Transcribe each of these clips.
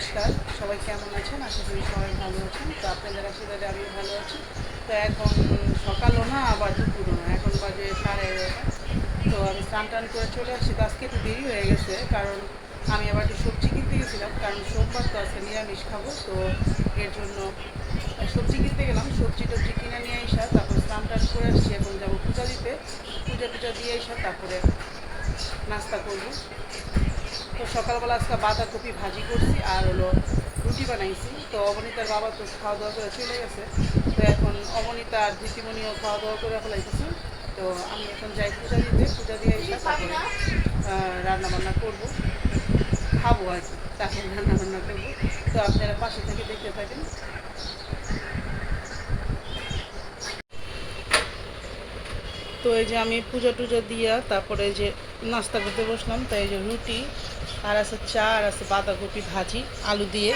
নমস্কার, সবাই কেমন আছেন? আশা করি সবাই ভালো আছেন। তো আপনাদের আশীর্বাদে আমিও ভালো আছি। তো এখন সকালও না আবার দুপুরও না, এখন বাজে 11:30। তো আমি স্নান টান করে চলে আসছি। তো আজকে একটু দেরি হয়ে গেছে, কারণ আমি আবার একটু সবজি কিনতে গেছিলাম, কারণ সোমবার তো আজকে নিরামিষ খাবো। তো এর জন্য সবজি কিনতে গেলাম। সবজি টবজি কিনে নিয়ে আসা, তারপর স্নান টান করে আসছি। এখন যাবো পূজা দিতে। পূজা টুজা দিয়ে আসা, তারপরে নাস্তা করবো। তো সকালবেলা আজকে বাঁধাকপি ভাজি করছি আর হলো রুটি বানাইছি। তো অবনীতার বাবা তো খাওয়া দাওয়া করে চলে গেছে। তো এখন অবনীতা আর দিদিমণিও খাওয়া দাওয়া করে ফেলাইতেছে। তো আমি এখন যাই পূজা দিতে, পূজা দিয়ে এসে তারপরে রান্না বান্না করবো, খাবো আর কি, তারপরে রান্না বান্না করবো। তো আপনারা পাশে থেকে দেখতে থাকেন। তো এই যে আমি পূজা টুজা দিয়া তারপরে যে নাস্তা করতে বসলাম। তাই এই যে রুটি আর আছে চা আর আছে বাঁধাকপি ভাজি আলু দিয়ে,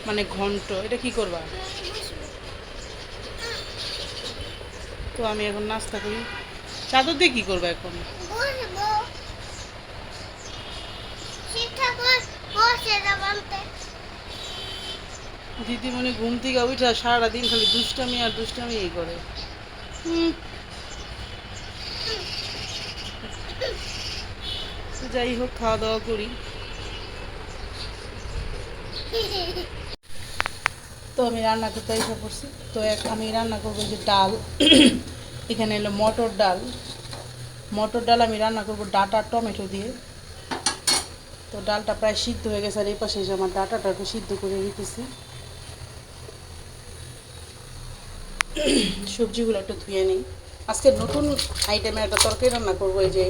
মানে ঘন্ট। এটা কি করবা? তো আমি এখন নাস্তা করি। চাদর দিয়ে কি করবা এখন? দিদিমণি ঘুম থেকে উঠে সারাটা দিন খালি দুষ্টামি আর দুষ্টামি এই করে। যাই হোক, খাওয়া দাওয়া করি। তো আমি রান্না করতে এসে পড়ছি। তো আমি রান্না করবো যে ডাল। এখানে এলো মটর ডাল। মটর ডাল আমি রান্না করবো ডাটা টমেটো দিয়ে। তো ডালটা প্রায় সিদ্ধ হয়ে গেছে, আর এই পাশে যে আমার ডাটাটা একটু সিদ্ধ করে রেখেছি। সবজিগুলো একটু ধুয়ে নিই। আজকে নতুন আইটেমের একটা তরকারি রান্না করবো, এই যে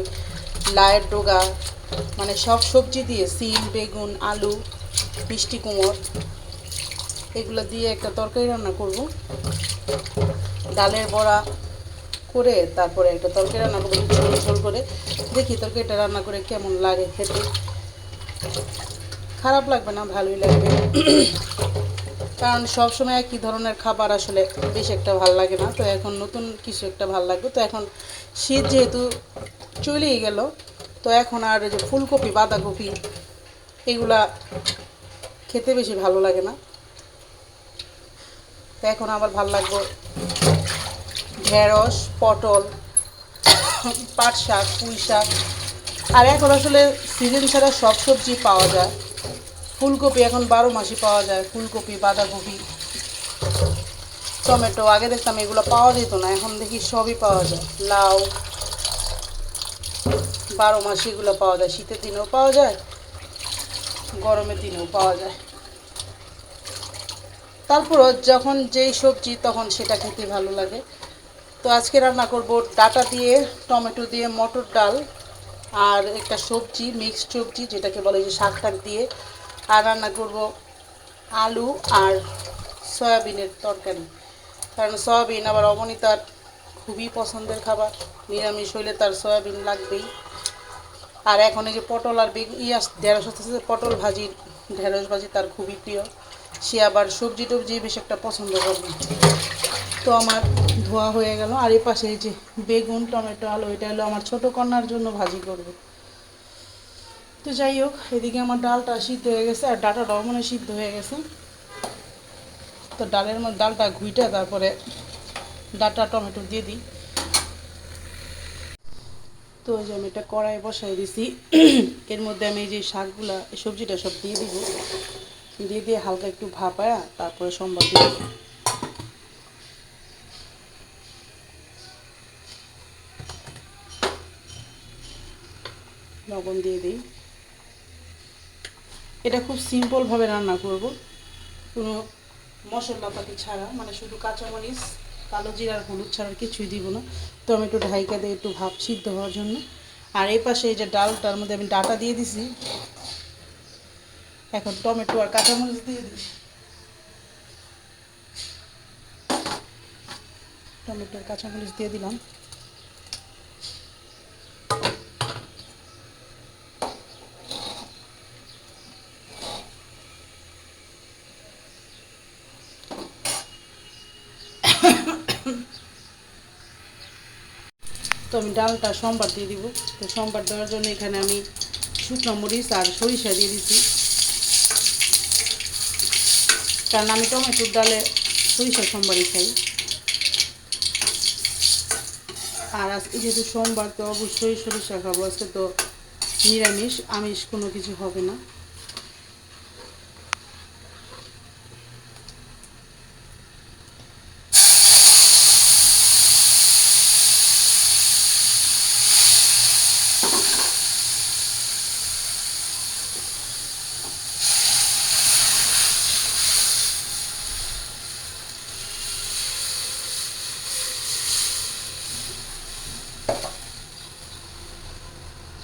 লায়ের ডগা, মানে সব সবজি দিয়ে, সিম, বেগুন, আলু, মিষ্টি কুমড়, এগুলো দিয়ে একটা তরকারি রান্না করব। ডালের বড়া করে তারপরে একটা তরকারি রান্না করবো ঝোল ঝোল করে। দেখি তরকারিটা রান্না করে কেমন লাগে খেতে। খারাপ লাগবে না, ভালোই লাগবে। কারণ সবসময় একই ধরনের খাবার আসলে বেশ একটা ভাল লাগে না। তো এখন নতুন কিছু একটা ভাল লাগবে। তো এখন শীত যেহেতু চলেই গেল, তো এখন আর যে ফুলকপি বাঁধাকপি এগুলা খেতে বেশি ভালো লাগে না। তো এখন আবার ভাল লাগবে ঢেঁড়স, পটল, পাট শাক, পুঁই শাক। আর এখন আসলে সিজন ছাড়া সব সবজি পাওয়া যায়। ফুলকপি এখন 12 মাসই পাওয়া যায়। ফুলকপি, বাঁধাকপি, টমেটো, আগে দেখতাম এগুলো পাওয়া যেত না, এখন দেখি সবই পাওয়া যায়। লাউ 12 মাসে এগুলো পাওয়া যায়, শীতের দিনেও পাওয়া যায়, গরমের দিনেও পাওয়া যায়। তারপরও যখন যেই সবজি তখন সেটা খেতে ভালো লাগে। তো আজকে রান্না করব ডাটা দিয়ে, টমেটো দিয়ে, মটর ডাল আর একটা সবজি, মিক্সড সবজি যেটাকে বলে যে শাক টাক দিয়ে। আর রান্না করব আলু আর সয়াবিনের তরকারি, কারণ সয়াবিন আবার অবনীতার খুবই পছন্দের খাবার। নিরামিষ হইলে তার সয়াবিন লাগবেই। আর এখন এই যে পটল আর ঢেঁড়স হচ্ছে, পটল ভাজি, ঢেঁড়স ভাজি তার খুবই প্রিয়। সে আবার সবজি টবজি বেশ একটা পছন্দ করবে। তো আমার ধোয়া হয়ে গেল। আর এই পাশে এই যে বেগুন, টমেটো, আলু, এটা হলো আমার ছোটো কন্যার জন্য ভাজি করবে। তো যাই হোক, এদিকে আমার ডালটা সিদ্ধ হয়ে গেছে আর ডাটাটাও মনে সিদ্ধ হয়ে গেছে। তো ডালের মধ্যে ডালটা ঘুইটা তারপরে ডাটা টমেটো দিয়ে দিই। তো ওই যে আমি এটা কড়াই বসাই দিছি। এর মধ্যে আমি এই যে শাকগুলা, সবজিটা সব দিয়ে দিব। দিয়ে দিয়ে হালকা একটু ভাপায়া তারপরে সম্বাদ দিব। লবণ দিয়ে দিই। এটা খুব সিম্পলভাবে রান্না করব, কোনো মশলাপাতি ছাড়া, মানে শুধু কাঁচামরিচ, কালো জিরার হলুদ ছাড়া কিছুই দিব না। টমেটো ঢাইকা দিয়ে একটু ভাপ সিদ্ধ হওয়ার জন্য। আর এই পাশে এই যে ডালটার মধ্যে আমি ডাটা দিয়ে দিছি। এখন টমেটো আর কাঁচামরিচ দিয়ে দিই। টমেটো আর কাঁচামরিচ দিয়ে দিলাম। তো আমি ডালটা সম্বার দিয়ে দিব। তো সম্বার দেওয়ার জন্য এখানে আমি শুকনো মরিচ আর সরিষা দিয়ে দিচ্ছি। কারণ আমি টমেটোর ডালে সরিষার সম্বারই খাই। আর আজকে যেহেতু সোমবার, তো অবশ্যই সরিষা খাবো। আজকে তো নিরামিষ, আমিষ কোনো কিছু হবে না।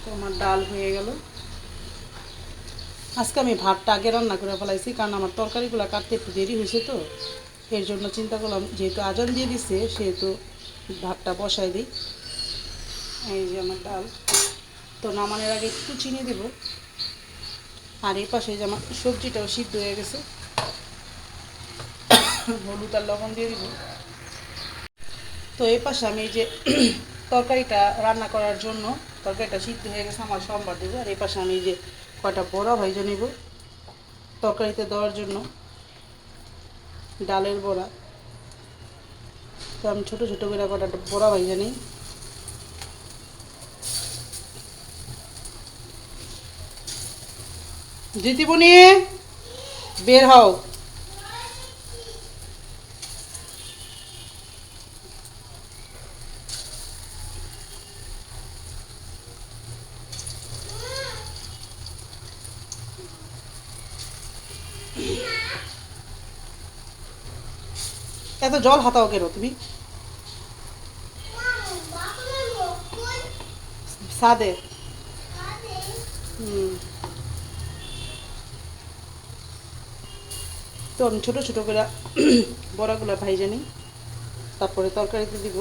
তো আমার ডাল হয়ে গেল। আজকে আমি ভাতটা আগে রান্না করে ফেলাইছি, কারণ আমার তরকারিগুলো কাটতে একটু দেরি হয়েছে, তো এর জন্য চিন্তা করলাম যেহেতু আজান দিয়ে দিচ্ছে সেহেতু ভাতটা বসাই দিই। এই যে আমার ডাল, তো নামানোর আগে একটু চিনি দেব। আর এই পাশে যে আমার সবজিটাও সিদ্ধ হয়ে গেছে, হলুদ আর লবণ দিয়ে দিব। তো এই পাশে আমি এই যে তরকারিটা রান্না করার জন্য, তরকারিটা সিদ্ধ হয়ে গেছে, আমার সোমবার দেবো। আর এই পাশে আমি এই যে কয়টা বড়া ভেজে নেব তরকারিতে দেওয়ার জন্য, ডালের বড়া। তো আমি ছোটো ছোটো করে কটা বড়া ভেজে নিই। দিদিমণি বের হও। এত জল হাতাও কেন তুমি? সাদে। তো আমি ছোটো ছোটো করে বড়াগুলো ভাইজে নিই, তারপরে তরকারিতে দিব।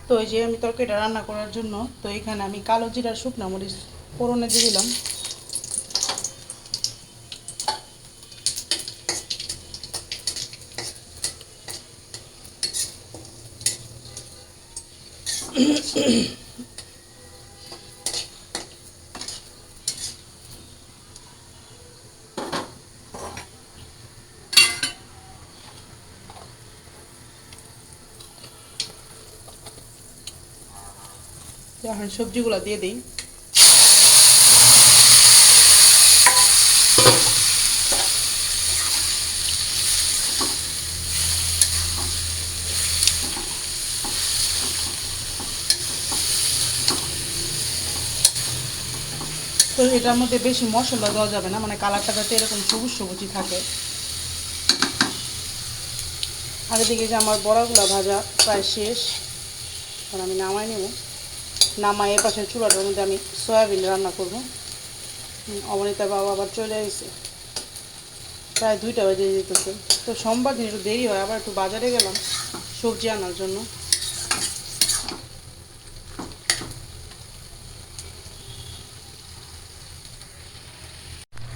তো এই যে আমি তরকারিটা রান্না করার জন্য, তো এখানে আমি কালো জিরার শুকনো মরিচ ফোড়নে দিয়ে দিলাম। এখন সবজিগুলো দিয়ে দিই। তো এটার মধ্যে বেশি মশলা দেওয়া যাবে না, মানে কালারটা যাতে এরকম সবুজ সবুজই থাকে। আর এদিকে যে আমার বড়াগুলো ভাজা প্রায় শেষ, কারণ আমি নামাই নেব। নামাই এ পাশের চুলাটার মধ্যে আমি সয়াবিন রান্না করব। অবনীতার বাবা আবার চলে এসেছে, প্রায় 2টা বাজে যেতেছে। তো সোমবার দিন একটু দেরি হয়, আবার একটু বাজারে গেলাম সবজি আনার জন্য।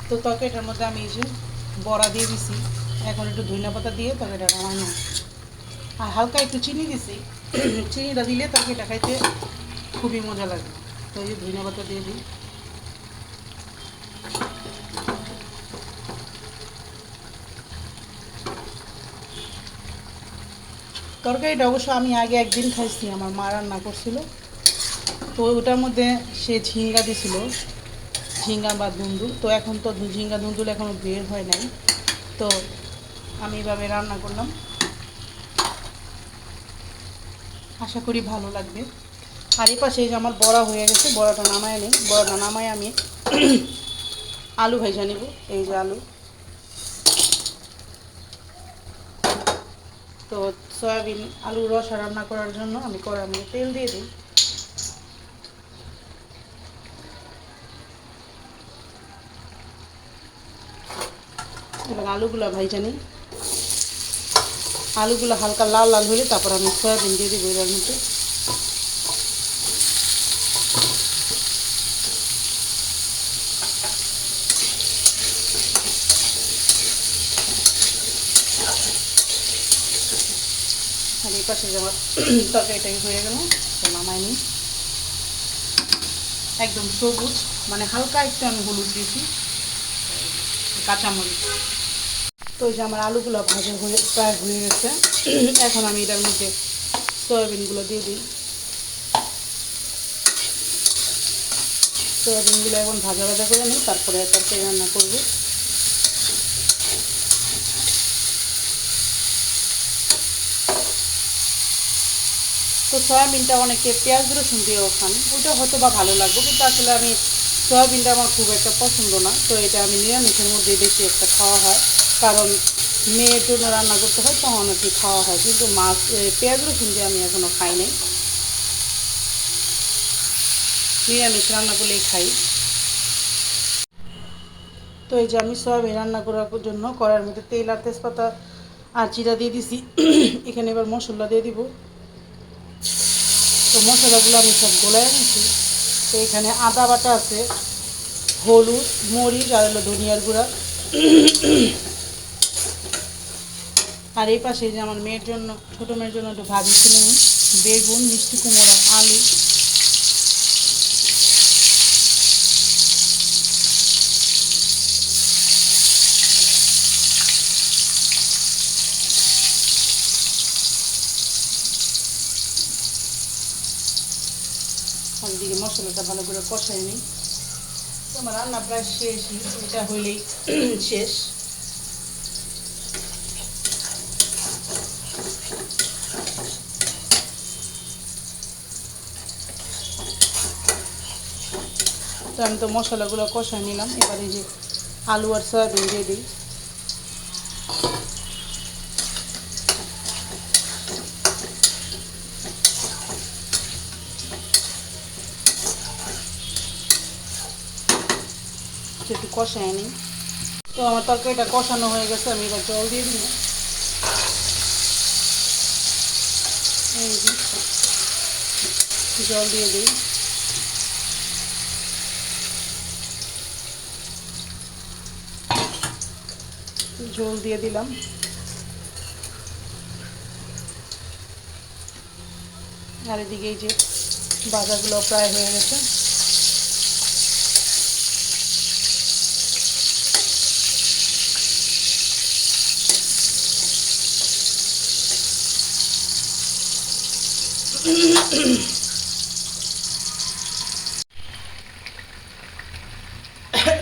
তো তরকারিটার মধ্যে আমি এই যে বড়া দিয়ে দিছি, এখন একটু ধনিয়া পাতা দিয়ে তরকারিটা নামাই নেব। আর হালকা একটু চিনি দিছি, চিনিটা দিলে তরকারিটা খাইতে খুবই মজা লাগে। তো এই যে ধনিয়া পাতা দিয়ে দিই। তরকারিটা অবশ্য আমি আগে একদিন খাইছি, আমার মা রান্না করছিল। তো ওটার মধ্যে সে ঝিঙ্গা দিছিল, ঝিঙ্গা বা দুন্দুল। তো এখন তো ঝিঙ্গা দুন্দুল এখনও বের হয় নাই, তো আমি এভাবে রান্না করলাম। আশা করি ভালো লাগবে। আর এই পাশে যে আমার বড়া হয়ে গেছে, বড়াটা নামায় নেই। বড়াটা নামায় আমি আলু ভেজে নেব। এই যে আলু। তো সয়াবিন আলু রসা রান্না করার জন্য আমি কড়ার মধ্যে তেল দিয়ে দিই। এবার আলুগুলো ভেজে নিই। আলুগুলো হালকা লাল লাল হলে তারপর আমি সয়াবিন দিয়ে দিই এর মধ্যে। আর এই পাশে যে আমার তরকারিটাই হয়ে গেল, তো নামাই নিই। একদম সবুজ, মানে হালকা একটু আমি হলুদ দিয়েছি, কাঁচামরিচ। তো ওই যে আমার আলুগুলো ভাজা হয়ে প্রায় হয়ে গেছে। এখন আমি এটার মধ্যে সয়াবিনগুলো দিয়ে দিই। সয়াবিনগুলো এখন ভাজা ভাজা করে নিই, তারপরে তরকারি রান্না করবো। তো সয়াবিনটা অনেকে পেঁয়াজ রসুন দিয়েও খান, ওইটা হয়তো বা ভালো লাগবে, কিন্তু আসলে আমি সয়াবিনটা আমার খুব একটা পছন্দ না। তো এটা আমি নিরামিষের মধ্যে বেশি একটা খাওয়া হয়, কারণ মেয়ের জন্য রান্না করতে হয়, তখন আর কি খাওয়া হয়। কিন্তু মাছ পেঁয়াজ রসুন দিয়ে আমি এখনও খাই নাই, নিরামিষ রান্না করলেই খাই। তো এই যে আমি সয়াবিন রান্না করার জন্য কড়াইয়ের মধ্যে তেল আর তেজপাতা আর জিরা দিয়ে দিছি। এখানে এবার মশলা দিয়ে দিব। তো মশলাগুলো আমি সব গোলায় নিয়েছি। তো এখানে আদা বাটা আছে, হলুদ, মরিচ আর হলো ধনিয়ার গুঁড়া। আর এই পাশে যে আমার মেয়ের জন্য, ছোটো মেয়ের জন্য একটু ভাজি ছিল, বেগুন, মিষ্টি কুমড়া, আলু। আর এদিকে মশলাটা ভালো করে কষাই নিই। তো আমার রান্না প্রায় শেষই, এটা হইলেই শেষ। তো আমি তো মশলাগুলো কষাই নিলাম, এবারে যে আলু আর সয়াবিন দিয়ে দিই। একটু কষাই নিই। তো আমার তরকারিটা কষানো হয়ে গেছে, আমি এবার জল দিয়ে দিব। এই যে জল দিয়ে দিই। ঝোল দিয়ে দিলাম। আর এদিকে এই যে ভাজাগুলো প্রায় হয়ে গেছে।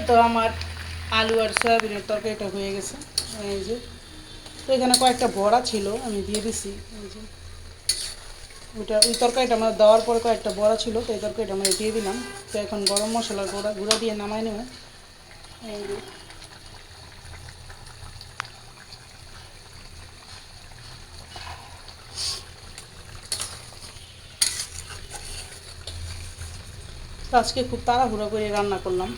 তো আমার আলু আর সয়াবিনের তরকারিটা হয়ে গেছে। এই যে, তো এখানে কয়েকটা বড়া ছিল, আমি দিয়ে দিছি। এই যে ওই তরকারিটা আমার দেওয়ার পরে কয়েকটা বড়া ছিল, তো এই তরকারিটা আমরা দিয়ে দিলাম। তো এখন গরম মশলার গুঁড়া দিয়ে নামাই নেব। এই যে আজকে খুব তাড়াহুড়ো করে রান্না করলাম।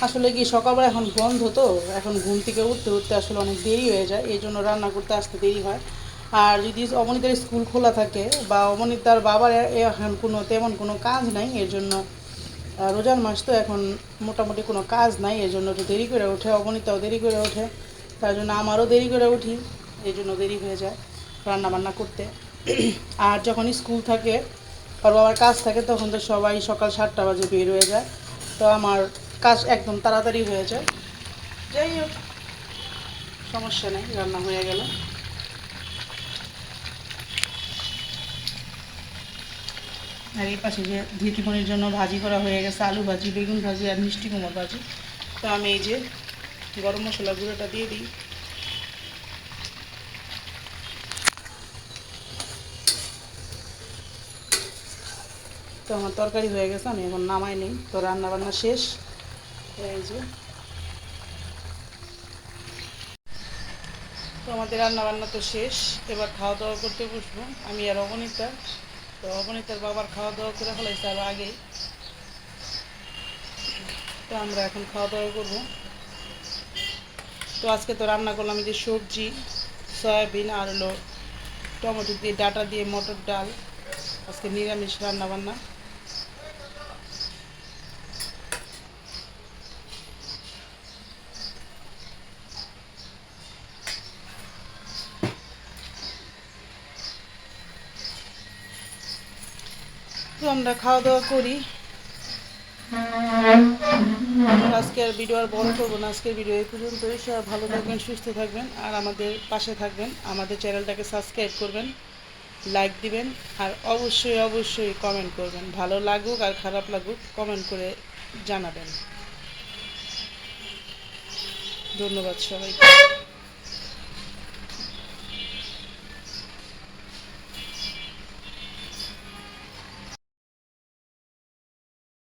আসলে কি সকালবেলা এখন বন্ধ, তো এখন ঘুম থেকে উঠতে উঠতে আসলে অনেক দেরি হয়ে যায়, এই জন্য রান্না করতে আসতে দেরি হয়। আর যদি অবনীতার স্কুল খোলা থাকে বা অবনীতার বাবার এখন তেমন কোনো কাজ নাই, এর জন্য রোজার মাস তো এখন মোটামুটি কোনো কাজ নাই, এর জন্য একটু দেরি করে ওঠে, অবনীতাও দেরি করে ওঠে, তার জন্য আমারও দেরি করে উঠি, এই জন্য দেরি হয়ে যায় রান্না বান্না করতে। আর যখন স্কুল থাকে, আর বাবার কাজ থাকে, তখন তো সবাই সকাল 7টা বাজে বের হয়ে যায়, তো আমার কাজ একদম তাড়াতাড়ি হয়ে যায়। যাই হোক, সমস্যা নেই, রান্না হয়ে গেল। আর এই পাশে যে ধীতিমণির জন্য ভাজি করা হয়ে গেছে, আলু ভাজি, বেগুন ভাজি আর মিষ্টি কুমড়ো ভাজি। তো আমি এই যে গরম মশলা গুঁড়োটা দিয়ে দিই। তো আমার তরকারি হয়ে গেছে, আমি এখন নামাই নিই। তো রান্না বান্না শেষ। এই যে, তো আমাদের রান্না বান্না তো শেষ, এবার খাওয়া দাওয়া করতে বসবো আমি আর অবনীতা। তো অবনীতার বাবার খাওয়া দাওয়া করে ফেলাইছে আরও আগেই, তো আমরা এখন খাওয়া দাওয়া করবো। তো আজকে তো রান্না করলাম এই যে সবজি, সয়াবিন আর হলো টমেটো দিয়ে ডাটা দিয়ে মটর ডাল, আজকে নিরামিষ রান্না বান্না। আমরা খাওয়া দাওয়া করি। আজকে আর ভিডিও আর বড় করবো না, আজকের ভিডিও এই পর্যন্তই। সবাই ভালো থাকবেন, সুস্থ থাকবেন, আর আমাদের পাশে থাকবেন। আমাদের চ্যানেলটাকে সাবস্ক্রাইব করবেন, লাইক দিবেন, আর অবশ্যই অবশ্যই কমেন্ট করবেন। ভালো লাগুক আর খারাপ লাগুক কমেন্ট করে জানাবেন। ধন্যবাদ সবাইকে।